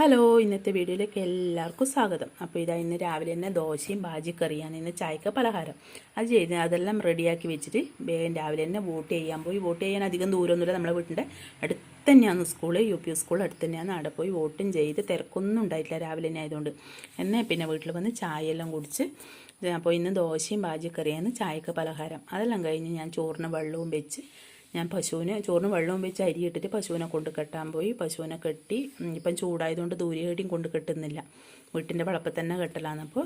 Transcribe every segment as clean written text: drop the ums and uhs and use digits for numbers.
Hello, ഇന്നത്തെ വീഡിയോയിലേക്ക് എല്ലാവർക്കും സ്വാഗതം. അപ്പോൾ ഇതാ ഇന്ന് രാവിലെ തന്നെ ദോശയും ബാജിക്കറിയാണ് ഇന്ന് ചായക്ക് പലഹാരം. അതെല്ലാം റെഡിയാക്കി വെച്ചിട്ട് വേഗം രാവിലെ തന്നെ വോട്ട് ചെയ്യാൻ പോയി. വോട്ട് ചെയ്യാൻ അധികം ദൂരമൊന്നുമില്ല, നമ്മളെ വീട്ടിൻ്റെ അടുത്ത് തന്നെയാണ് സ്കൂള്, UP സ്കൂൾ അടുത്ത് തന്നെയാണ്. അവിടെ പോയി വോട്ടും ചെയ്ത് തിരക്കൊന്നും ഉണ്ടായിട്ടില്ല രാവിലെ തന്നെ ആയതുകൊണ്ട്. എന്നെ പിന്നെ വീട്ടിൽ വന്ന് ചായയെല്ലാം കുടിച്ച് അപ്പോൾ ഇന്ന് ദോശയും ബാജിക്കറിയാണ് ചായക്ക് പലഹാരം. അതെല്ലാം കഴിഞ്ഞ് ഞാൻ ചോറിന് വെള്ളവും വെച്ച് ഞാൻ ചോറിന് വെള്ളവും വെച്ച് അരി ഇട്ടിട്ട് പശുവിനെ കൊണ്ട് കെട്ടാൻ പോയി. പശുവിനെ കെട്ടി ഇപ്പം ചൂടായതുകൊണ്ട് ദൂരെയും കൊണ്ട് കെട്ടുന്നില്ല, വീട്ടിൻ്റെ വളപ്പിൽ തന്നെ കെട്ടലാണ്. അപ്പോൾ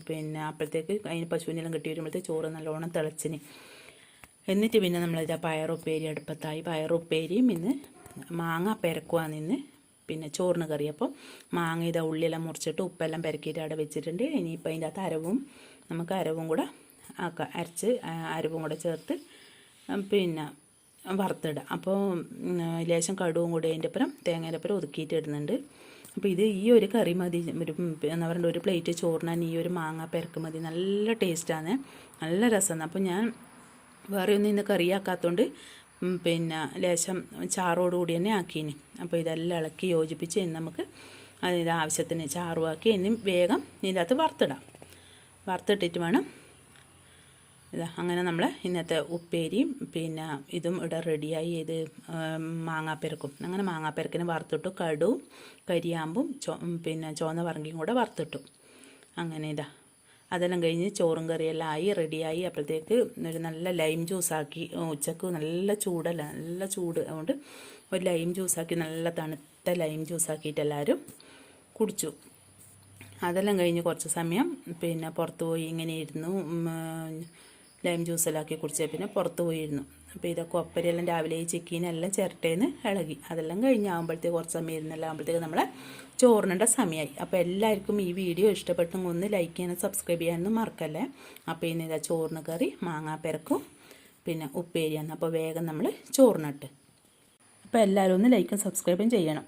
പിന്നെ അപ്പോഴത്തേക്ക് അതിന് പശുവിനെല്ലാം കെട്ടി വരുമ്പോഴത്തേക്ക് ചോറ് നല്ലോണം തിളച്ചിന്. എന്നിട്ട് പിന്നെ നമ്മളിതാ പയറുപ്പേരി അടുപ്പത്തായി. പയറുപ്പേരിയും ഇന്ന് മാങ്ങ പെരക്കുവാണ് ഇന്ന്. പിന്നെ ചോറിന് കറി. അപ്പോൾ മാങ്ങ ഇതാ ഉള്ളിയെല്ലാം മുറിച്ചിട്ട് ഉപ്പെല്ലാം പെരക്കിയിട്ട് അവിടെ വെച്ചിട്ടുണ്ട്. ഇനിയിപ്പോൾ അതിൻ്റെ അകത്ത് നമുക്ക് അരവും കൂടെ അരച്ച് അരവും കൂടെ ചേർത്ത് പിന്നെ വറുത്തിടുക. അപ്പോൾ ലേശം കടുവും കൂടി അതിൻ്റെ അപ്പുറം തേങ്ങേൻ്റെ അപ്പുറം ഒതുക്കിയിട്ട് ഇടുന്നുണ്ട്. അപ്പോൾ ഈ ഒരു കറി മതി, എന്താ പറയുക, ഒരു പ്ലേറ്റ് ചോറിനാൻ ഈ ഒരു മാങ്ങ പെരക്ക് മതി. നല്ല ടേസ്റ്റാണ്, നല്ല രസമാണ്. അപ്പോൾ ഞാൻ വേറെ ഒന്നും ഇന്ന് കറിയാക്കാത്തതുകൊണ്ട് പിന്നെ ലേശം ചാറോടുകൂടി തന്നെ ആക്കീന്. അപ്പോൾ ഇതെല്ലാം ഇളക്കി യോജിപ്പിച്ച് ഇനി നമുക്ക് അതിൻ്റെ ആവശ്യത്തിന് ചാറുമാക്കി ഇനി വേഗം ഇതിൻ്റെ അകത്ത് വറുത്തിട്ടിട്ട് വേണം അങ്ങനെ നമ്മൾ ഇന്നത്തെ ഉപ്പേരിയും പിന്നെ ഇതും ഇവിടെ റെഡിയായി. ഇത് മാങ്ങാപ്പെരക്കും. അങ്ങനെ മാങ്ങാപ്പെരക്കിന് വറുത്തിട്ടു. കടുവും കരിയാമ്പും പിന്നെ ചുവന്ന പറങ്കിയും കൂടെ വറുത്തിട്ടു. അങ്ങനെ അതെല്ലാം കഴിഞ്ഞ് ചോറും കറിയെല്ലാം ആയി റെഡിയായി. അപ്പോഴത്തേക്ക് ഒരു നല്ല ലൈം ജ്യൂസാക്കി, ഉച്ചക്ക് നല്ല ചൂടല്ല, നല്ല ചൂട്, അതുകൊണ്ട് ഒരു ലൈം ജ്യൂസാക്കി, നല്ല തണുത്ത ലൈം ജ്യൂസാക്കിയിട്ട് എല്ലാവരും കുടിച്ചു. അതെല്ലാം കഴിഞ്ഞ് കുറച്ച് സമയം പിന്നെ പുറത്ത് പോയി ഇങ്ങനെ ഇരുന്നു. ലൈം ജ്യൂസെല്ലാക്കി കുടിച്ച പിന്നെ പുറത്ത് പോയിരുന്നു. അപ്പോൾ ഇതൊക്കെ ഒപ്പരെല്ലാം രാവിലെ ഈ ചിക്കീനെല്ലാം ചിരട്ടേന്ന് ഇളകി. അതെല്ലാം കഴിഞ്ഞാകുമ്പോഴത്തേക്ക് കുറച്ച് സമയം ഇരുന്നെല്ലാം ആകുമ്പോഴത്തേക്ക് നമ്മളെ ചോറിനേണ്ട സമയമായി. അപ്പോൾ എല്ലാവർക്കും ഈ വീഡിയോ ഇഷ്ടപ്പെട്ടെങ്കിൽ ഒന്ന് ലൈക്ക് ചെയ്യാനും സബ്സ്ക്രൈബ് ചെയ്യാനൊന്നും മറക്കല്ലേ. അപ്പോൾ ഇന്ന് ഇതാ ചോറിന് കറി മാങ്ങാപ്പെരക്കും പിന്നെ ഉപ്പേരിയാണ്. അപ്പോൾ വേഗം നമ്മൾ ചോറിനിട്ട്. അപ്പോൾ എല്ലാവരും ഒന്ന് ലൈക്കും സബ്സ്ക്രൈബും ചെയ്യണം.